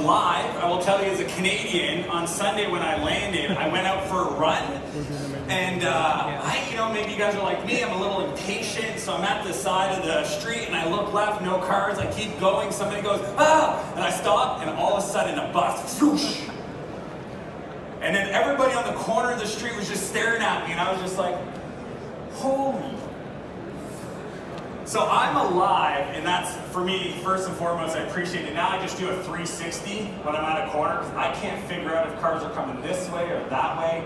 live. I will tell you, as a Canadian, on Sunday when I landed, I went out for a run, and maybe you guys are like me, I'm a little impatient, so I'm at the side of the street, and I look left, no cars, I keep going, somebody goes, ah, and I stop, and all of a sudden a bus, swoosh. And then everybody on the corner of the street was just staring at me, and I was just like, holy. So I'm alive, and that's, for me, first and foremost, I appreciate it. Now I just do a 360 when I'm at a corner, because I can't figure out if cars are coming this way or that way.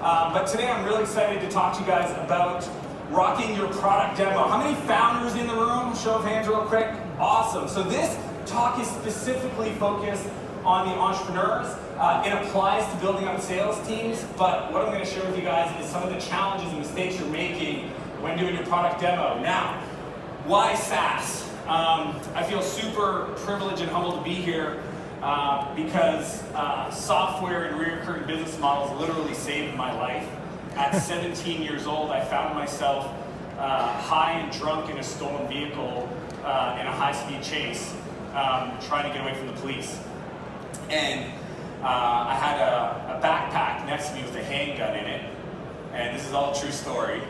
But today I'm really excited to talk to you guys about rocking your product demo. How many founders in the room? Show of hands real quick. Awesome. So this talk is specifically focused on the entrepreneurs. It applies to building up sales teams, but what I'm going to share with you guys is some of the challenges and mistakes you're making when doing your product demo. Now, why SaaS? I feel super privileged and humbled to be here because software and recurring business models literally saved my life. At 17 years old, I found myself high and drunk in a stolen vehicle in a high-speed chase, trying to get away from the police. And I had a backpack next to me with a handgun in it, and this is all a true story.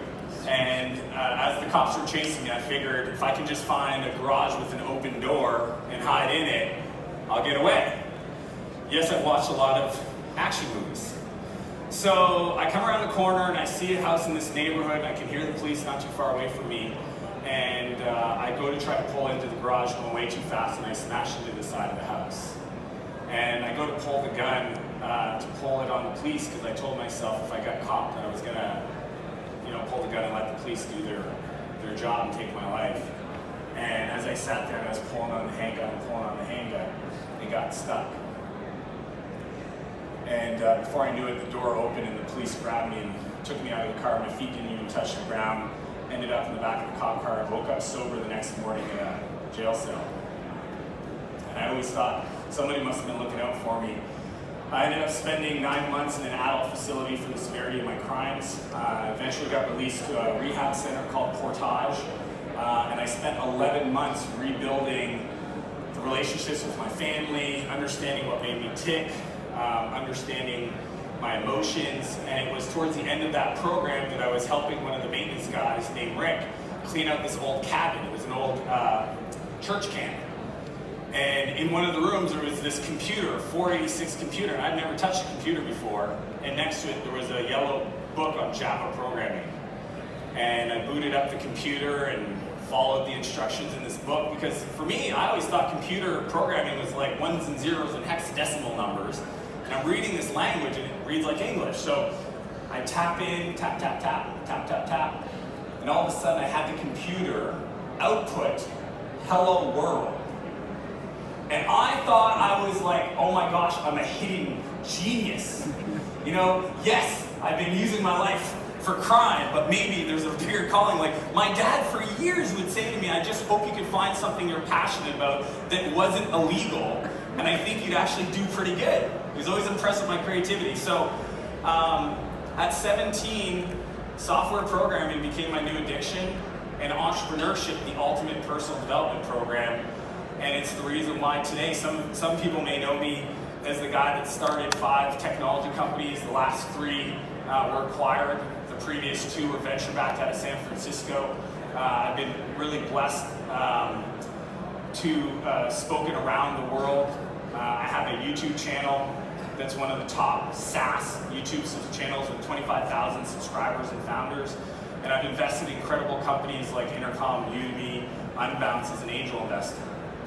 And as the cops were chasing me, I figured if I can just find a garage with an open door and hide in it, I'll get away. Yes, I've watched a lot of action movies. So I come around the corner and I see a house in this neighborhood, and I can hear the police not too far away from me. And I go to try to pull into the garage, going way too fast, and I smash into the side of the house. And I go to pull the gun to pull it on the police, because I told myself if I got caught that I was going to pull the gun and let the police do their job and take my life. And as I sat there and I was pulling on the handgun, it got stuck. And before I knew it, the door opened and the police grabbed me and took me out of the car. My feet didn't even touch the ground. Ended up in the back of the cop car. I woke up sober the next morning in a jail cell. And I always thought somebody must have been looking out for me. I ended up spending 9 months in an adult facility for the severity of my crimes. Eventually got released to a rehab center called Portage, and I spent 11 months rebuilding the relationships with my family, understanding what made me tick, understanding my emotions, and it was towards the end of that program that I was helping one of the maintenance guys named Rick clean out this old cabin. It was an old church camp. And in one of the rooms, there was this computer, a 486 computer, and I'd never touched a computer before. And next to it, there was a yellow book on Java programming. And I booted up the computer and followed the instructions in this book, because for me, I always thought computer programming was like ones and zeros and hexadecimal numbers. And I'm reading this language, and it reads like English. So I tap in, tap, tap, tap, tap, tap, tap. And all of a sudden, I had the computer output, hello world. And I thought I was like, oh my gosh, I'm a hidden genius. Yes, I've been using my life for crime, but maybe there's a bigger calling. Like, my dad for years would say to me, I just hope you can find something you're passionate about that wasn't illegal, and I think you'd actually do pretty good. He was always impressed with my creativity. So at 17, software programming became my new addiction, and entrepreneurship, the ultimate personal development program. And it's the reason why today some people may know me as the guy that started 5 technology companies. The last 3 were acquired. The previous 2 were venture-backed out of San Francisco. I've been really blessed to spoken around the world. I have a YouTube channel that's one of the top SaaS YouTube channels with 25,000 subscribers and founders. And I've invested in incredible companies like Intercom, Udemy, Unbounce as an angel investor.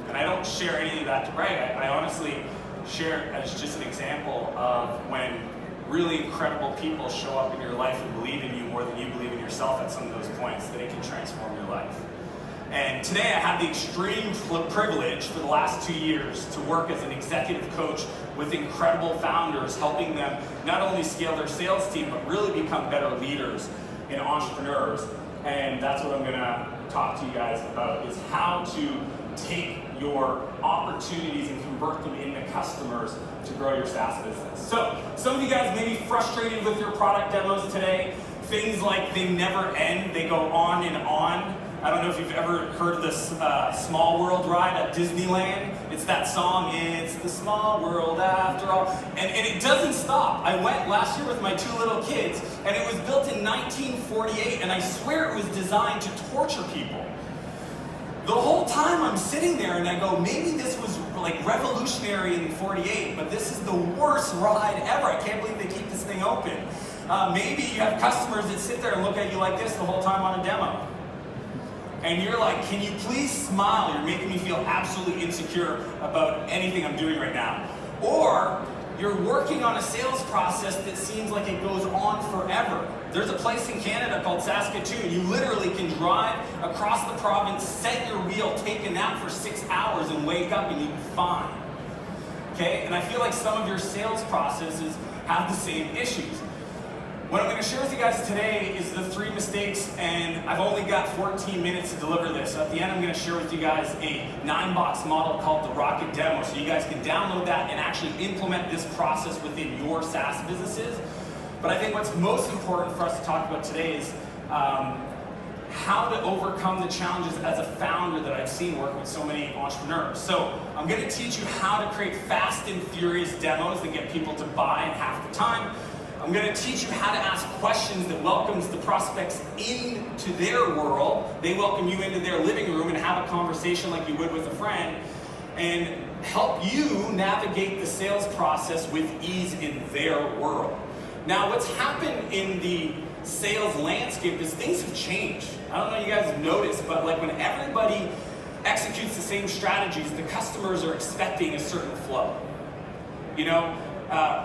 And I don't share any of that to brag. I honestly share it as just an example of when really incredible people show up in your life and believe in you more than you believe in yourself at some of those points, that it can transform your life. And today I have the extreme privilege for the last 2 years to work as an executive coach with incredible founders, helping them not only scale their sales team, but really become better leaders and entrepreneurs. And that's what I'm gonna talk to you guys about, is how to take your opportunities and convert them into customers to grow your SaaS business. So, some of you guys may be frustrated with your product demos today. Things like they never end, they go on and on. I don't know if you've ever heard of this Small World ride at Disneyland. It's that song, "It's the small world after all." And it doesn't stop. I went last year with my 2 little kids, and it was built in 1948, and I swear it was designed to torture people. The whole time I'm sitting there and I go, maybe this was like revolutionary in 48, but this is the worst ride ever. I can't believe they keep this thing open. Maybe you have customers that sit there and look at you like this the whole time on a demo. And you're like, can you please smile? You're making me feel absolutely insecure about anything I'm doing right now. Or you're working on a sales process that seems like it goes on forever. There's a place in Canada called Saskatoon. You literally can drive across the province, set your wheel, take a nap for 6 hours and wake up and you'd be fine. Okay? And I feel like some of your sales processes have the same issues. What I'm going to share with you guys today is the 3 mistakes, and I've only got 14 minutes to deliver this. So at the end, I'm going to share with you guys a 9-box model called the Rocket Demo, so you guys can download that and actually implement this process within your SaaS businesses. But I think what's most important for us to talk about today is how to overcome the challenges as a founder that I've seen work with so many entrepreneurs. So I'm going to teach you how to create fast and furious demos that get people to buy in half the time. I'm going to teach you how to ask questions that welcomes the prospects into their world. They welcome you into their living room and have a conversation like you would with a friend, and help you navigate the sales process with ease in their world. Now, what's happened in the sales landscape is things have changed. I don't know if you guys have noticed, but like when everybody executes the same strategies, the customers are expecting a certain flow. You know,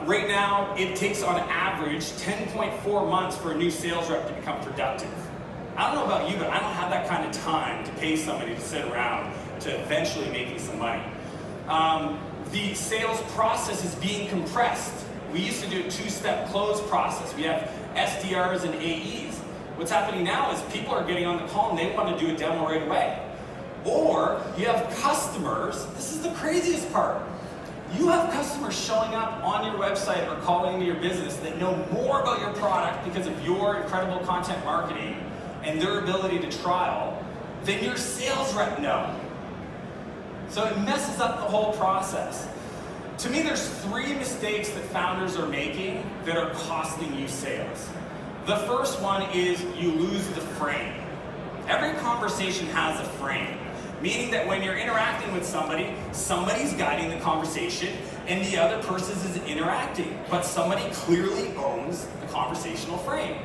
right now, it takes on average 10.4 months for a new sales rep to become productive. I don't know about you, but I don't have that kind of time to pay somebody to sit around to eventually making some money. The sales process is being compressed. We used to do a 2-step close process. We have SDRs and AEs. What's happening now is people are getting on the call and they want to do a demo right away. Or you have customers, this is the craziest part. You have customers showing up on your website or calling into your business that know more about your product because of your incredible content marketing and their ability to trial than your sales rep know. So it messes up the whole process. To me, there's 3 mistakes that founders are making that are costing you sales. The first one is you lose the frame. Every conversation has a frame. Meaning that when you're interacting with somebody, somebody's guiding the conversation and the other person is interacting, but somebody clearly owns the conversational frame.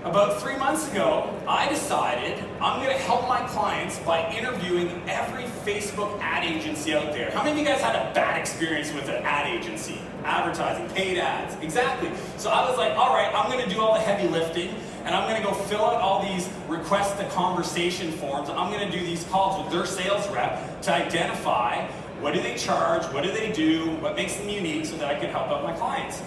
About 3 months ago, I decided I'm going to help my clients by interviewing every Facebook ad agency out there. How many of you guys had a bad experience with an ad agency? Advertising, paid ads, exactly. So I was like, all right, I'm going to do all the heavy lifting, and I'm going to go fill out all these request a conversation forms. I'm going to do these calls with their sales rep to identify what do they charge, what do they do, what makes them unique so that I can help out my clients.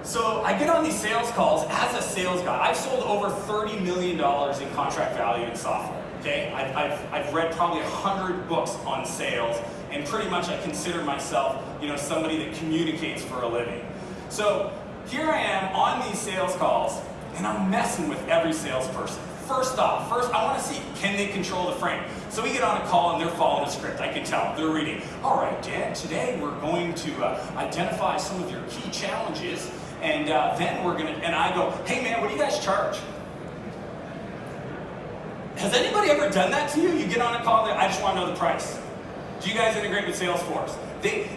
So I get on these sales calls as a sales guy. I've sold over $30 million in contract value in software. Okay, I've read probably 100 books on sales, and pretty much I consider myself, somebody that communicates for a living. So here I am on these sales calls, and I'm messing with every salesperson. First I want to see, can they control the frame? So we get on a call and they're following a script. I can tell, they're reading. All right, Dan, today we're going to identify some of your key challenges, and then we're gonna, and I go, hey man, what do you guys charge? Has anybody ever done that to you? You get on a call and I just want to know the price. Do you guys integrate with Salesforce?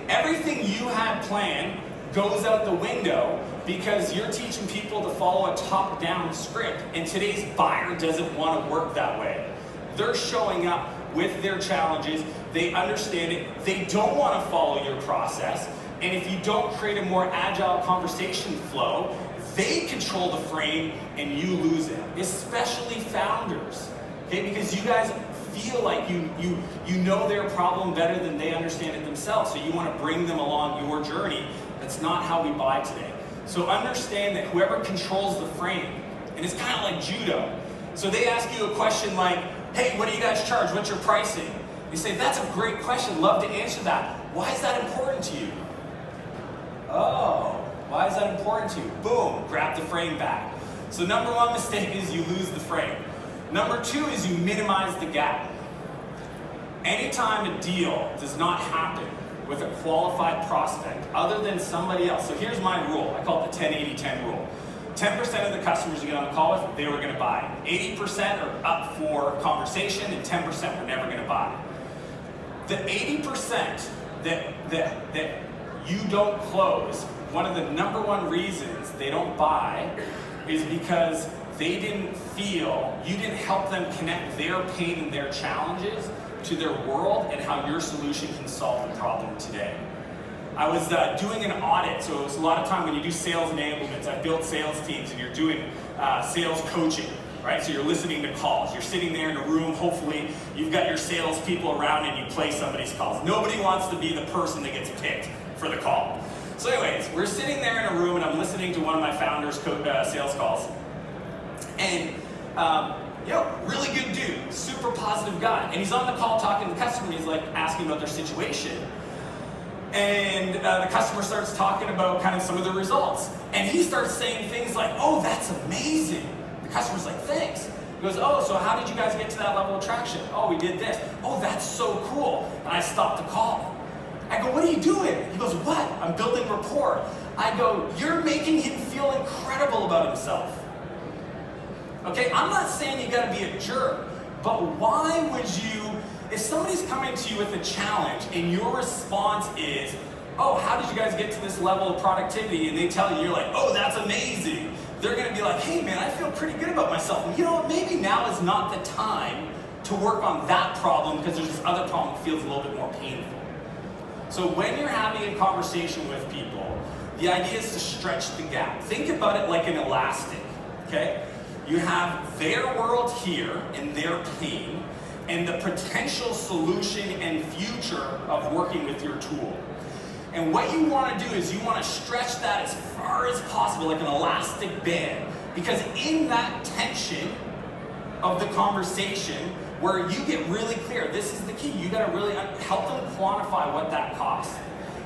Everything you had planned goes out the window because you're teaching people to follow a top-down script, and today's buyer doesn't want to work that way. They're showing up with their challenges, they understand it, they don't want to follow your process, and if you don't create a more agile conversation flow, they control the frame and you lose it, especially founders, okay? Because you guys feel like you know their problem better than they understand it themselves, so you want to bring them along your journey. That's not how we buy today. So understand that whoever controls the frame, and it's kind of like judo. So they ask you a question like, hey, what do you guys charge? What's your pricing? You say, that's a great question, love to answer that. Why is that important to you? Oh, why is that important to you? Boom, grab the frame back. So number 1 mistake is you lose the frame. Number 2 is you minimize the gap. Anytime a deal does not happen with a qualified prospect other than somebody else. So here's my rule. I call it the 10-80-10 rule. 10% of the customers you get on the call with, they were going to buy. 80% are up for conversation, and 10% were never going to buy. The 80% that you don't close, one of the number 1 reasons they don't buy is because they didn't feel, you didn't help them connect their pain and their challenges to their world and how your solution can solve the problem today. I was doing an audit, so it was a lot of time when you do sales enablements. I built sales teams and you're doing sales coaching, right? So you're listening to calls. You're sitting there in a room, hopefully you've got your sales people around and you play somebody's calls. Nobody wants to be the person that gets picked for the call. So anyways, we're sitting there in a room and I'm listening to one of my founders' sales calls. And really good dude, super positive guy. And he's on the call talking to the customer and he's like asking about their situation. And the customer starts talking about kind of some of the results. And he starts saying things like, oh, that's amazing. The customer's like, thanks. He goes, oh, so how did you guys get to that level of traction? Oh, we did this. Oh, that's so cool. And I stopped the call. I go, what are you doing? He goes, what? I'm building rapport. I go, you're making him feel incredible about himself. Okay, I'm not saying you gotta be a jerk, but why would you, if somebody's coming to you with a challenge and your response is, oh, how did you guys get to this level of productivity? And they tell you, you're like, oh, that's amazing. They're gonna be like, hey man, I feel pretty good about myself. And you know what, maybe now is not the time to work on that problem because there's this other problem that feels a little bit more painful. So when you're having a conversation with people, the idea is to stretch the gap. Think about it like an elastic, okay? You have their world here and their pain and the potential solution and future of working with your tool. And what you want to do is you want to stretch that as far as possible, like an elastic band, because in that tension of the conversation where you get really clear, this is the key, you got to really help them quantify what that costs.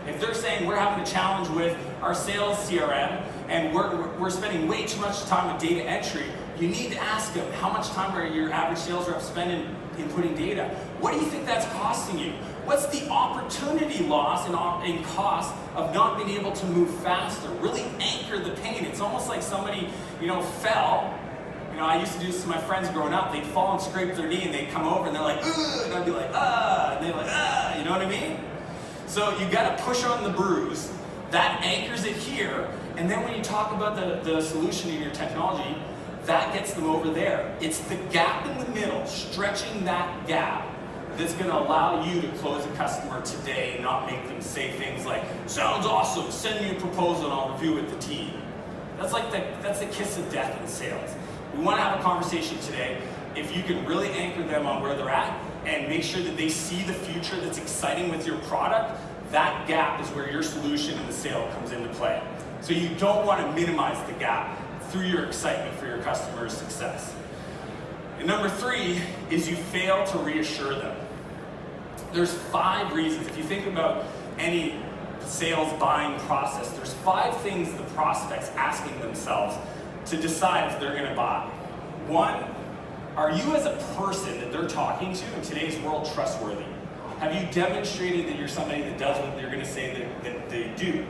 If they're saying we're having a challenge with our sales CRM and we're spending way too much time with data entry, you need to ask them, how much time are your average sales reps spending inputting data? What do you think that's costing you? What's the opportunity loss and cost of not being able to move faster? Really anchor the pain. It's almost like somebody, fell. I used to do this to my friends growing up. They'd fall and scrape their knee and they'd come over and they're like, ugh, and I'd be like, ah, and they're like, ah, you know what I mean? So you gotta push on the bruise. That anchors it here, and then when you talk about the solution in your technology, that gets them over there. It's the gap in the middle, stretching that gap, that's going to allow you to close a customer today and not make them say things like, sounds awesome, send me a proposal and I'll review it with the team. That's the kiss of death in sales. We want to have a conversation today. If you can really anchor them on where they're at and make sure that they see the future that's exciting with your product, that gap is where your solution and the sale comes into play. So you don't want to minimize the gap through your excitement for your customer's success. And number 3 is you fail to reassure them. There's 5 reasons. If you think about any sales buying process, there's 5 things the prospect's asking themselves to decide if they're going to buy. 1, are you as a person that they're talking to in today's world trustworthy? Have you demonstrated that you're somebody that does what you're going to say that they do?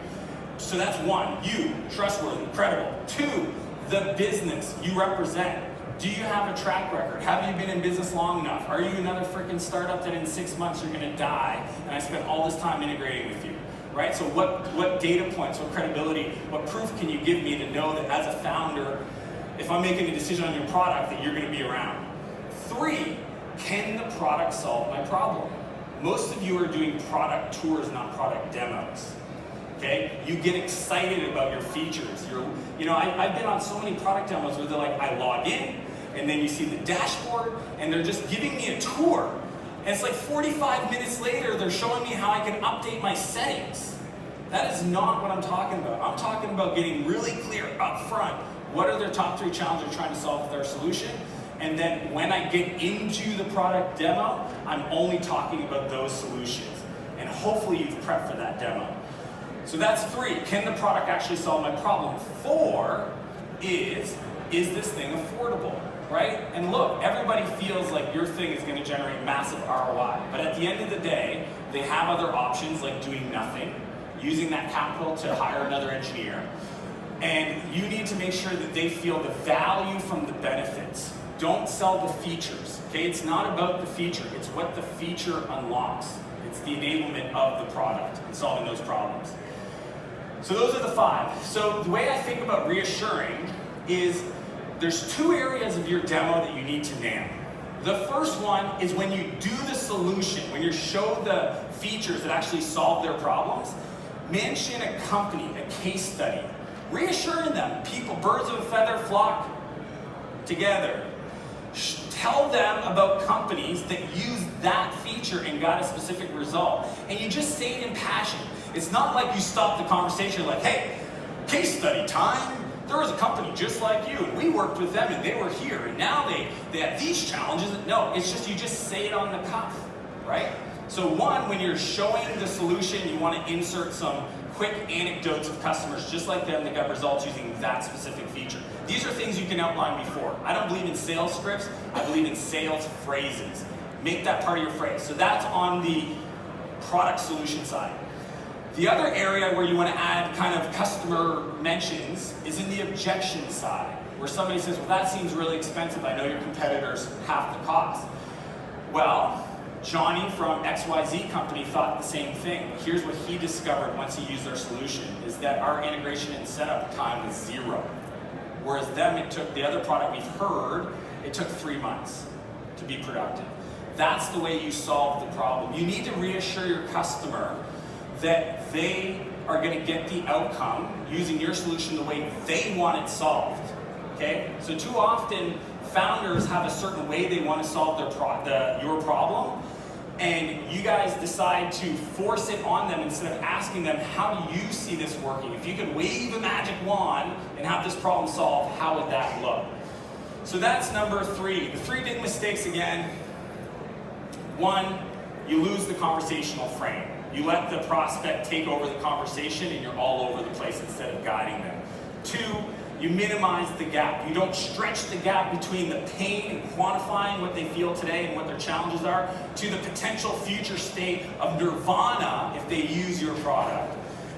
So that's 1, you, trustworthy, credible. 2, the business you represent. Do you have a track record? Have you been in business long enough? Are you another freaking startup that in 6 months you're gonna die and I spent all this time integrating with you, right? So what data points, what credibility, what proof can you give me to know that as a founder, if I'm making a decision on your product, that you're gonna be around? 3, can the product solve my problem? Most of you are doing product tours, not product demos. Okay, you get excited about your features. I've been on so many product demos where they're like, I log in, and then you see the dashboard, and they're just giving me a tour. And it's like 45 minutes later, they're showing me how I can update my settings. That is not what I'm talking about. I'm talking about getting really clear up front. What are their top 3 challenges they're trying to solve with their solution? And then when I get into the product demo, I'm only talking about those solutions. And hopefully you've prepped for that demo. So that's 3. Can the product actually solve my problem? 4 is this thing affordable? right? And look, everybody feels like your thing is going to generate massive ROI. But at the end of the day, they have other options like doing nothing, using that capital to hire another engineer. And you need to make sure that they feel the value from the benefits. Don't sell the features, okay? It's not about the feature, it's what the feature unlocks. It's the enablement of the product and solving those problems. So those are the 5. So the way I think about reassuring is there's 2 areas of your demo that you need to nail. The first one is when you do the solution, when you show the features that actually solve their problems, mention a company, a case study, reassuring them, people, birds of a feather flock together. Tell them about companies that use that feature and got a specific result. And you just say it in passion. It's not like you stop the conversation like, hey, case study time. There was a company just like you, and we worked with them, and they were here, and now they have these challenges. No, it's just, you just say it on the cuff, right? So one, when you're showing the solution, you want to insert some quick anecdotes of customers just like them that got results using that specific feature. These are things you can outline before. I don't believe in sales scripts, I believe in sales phrases. Make that part of your phrase. So that's on the product solution side. The other area where you want to add kind of customer mentions is in the objection side, where somebody says, well, that seems really expensive. I know your competitors half the cost. Well, Johnny from XYZ company thought the same thing. Here's what he discovered once he used their solution, is that our integration and setup time was 0. Whereas them, it took, the other product we've heard, it took 3 months to be productive. That's the way you solve the problem. You need to reassure your customer that they are going to get the outcome using your solution the way they want it solved. Okay? So too often, founders have a certain way they want to solve your problem, and you guys decide to force it on them instead of asking them, how do you see this working? If you could wave a magic wand and have this problem solved, how would that look? So that's number 3. The 3 big mistakes again. 1, you lose the conversational frame. You let the prospect take over the conversation and you're all over the place instead of guiding them. 2, you minimize the gap. You don't stretch the gap between the pain and quantifying what they feel today and what their challenges are to the potential future state of nirvana if they use your product.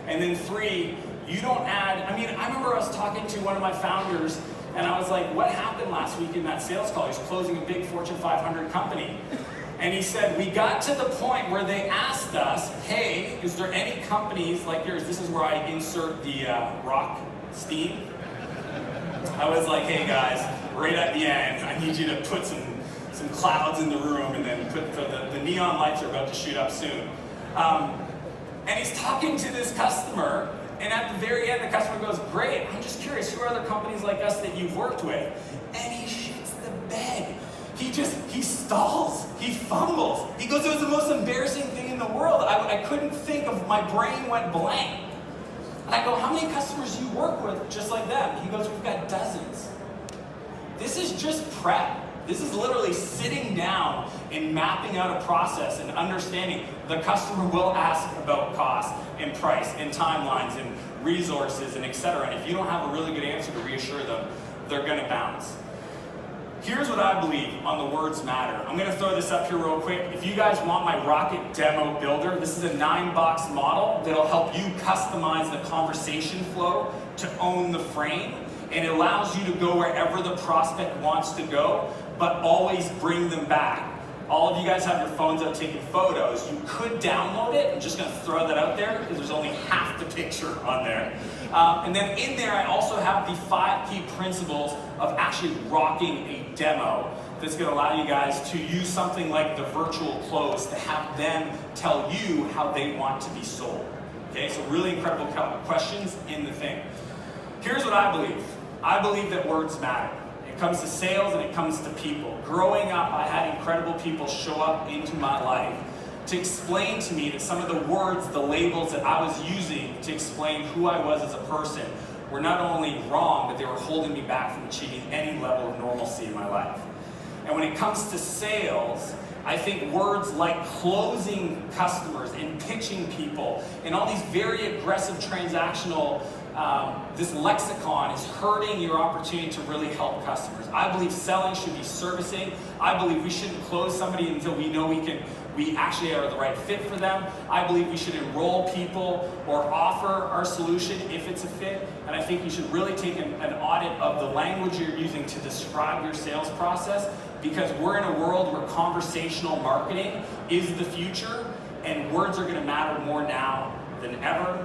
And then 3, you don't add, I remember I was talking to one of my founders and I was like, what happened last week in that sales call? He was closing a big Fortune 500 company. And he said, we got to the point where they asked us, hey, is there any companies like yours? This is where I insert the rock steam. I was like, hey guys, right at the end, I need you to put some clouds in the room and then put the neon lights are about to shoot up soon. And he's talking to this customer, and at the very end, the customer goes, great, I'm just curious, who are other companies like us that you've worked with? And he shits the bed. He stalls, he fumbles. He goes, it was the most embarrassing thing in the world. I couldn't think of, my brain went blank. And I go, how many customers do you work with just like them? He goes, we've got dozens. This is just prep. This is literally sitting down and mapping out a process and understanding the customer will ask about cost and price and timelines and resources and etc. And if you don't have a really good answer to reassure them, they're gonna bounce. Here's what I believe on the words matter. I'm gonna throw this up here real quick. If you guys want my Rocket Demo Builder, this is a 9-box model that'll help you customize the conversation flow to own the frame. And it allows you to go wherever the prospect wants to go, but always bring them back. All of you guys have your phones out taking photos. You could download it. I'm just gonna throw that out there because there's only half the picture on there. And then in there, I also have the 5 key principles of actually rocking a demo that's gonna allow you guys to use something like the virtual close to have them tell you how they want to be sold. Okay, so really incredible questions in the thing. Here's what I believe. I believe that words matter. It comes to sales and it comes to people. Growing up, I had incredible people show up into my life to explain to me that some of the words, the labels that I was using to explain who I was as a person were not only wrong, but they were holding me back from achieving any level of normalcy in my life. And when it comes to sales, I think words like closing customers and pitching people and all these very aggressive transactional this lexicon is hurting your opportunity to really help customers. I believe selling should be servicing. I believe we shouldn't close somebody until we know we actually are the right fit for them. I believe we should enroll people or offer our solution if it's a fit. And I think you should really take an audit of the language you're using to describe your sales process, because we're in a world where conversational marketing is the future, and words are going to matter more now than ever.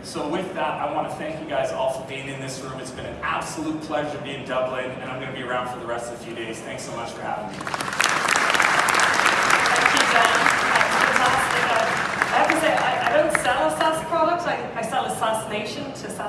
So with that, I want to thank you guys all for being in this room. It's been an absolute pleasure to be in Dublin, and I'm going to be around for the rest of the few days. Thanks so much for having me. Thank you, Dan. That's fantastic. I have to say, I don't sell a SaaS product. I sell a SaaS nation to SaaS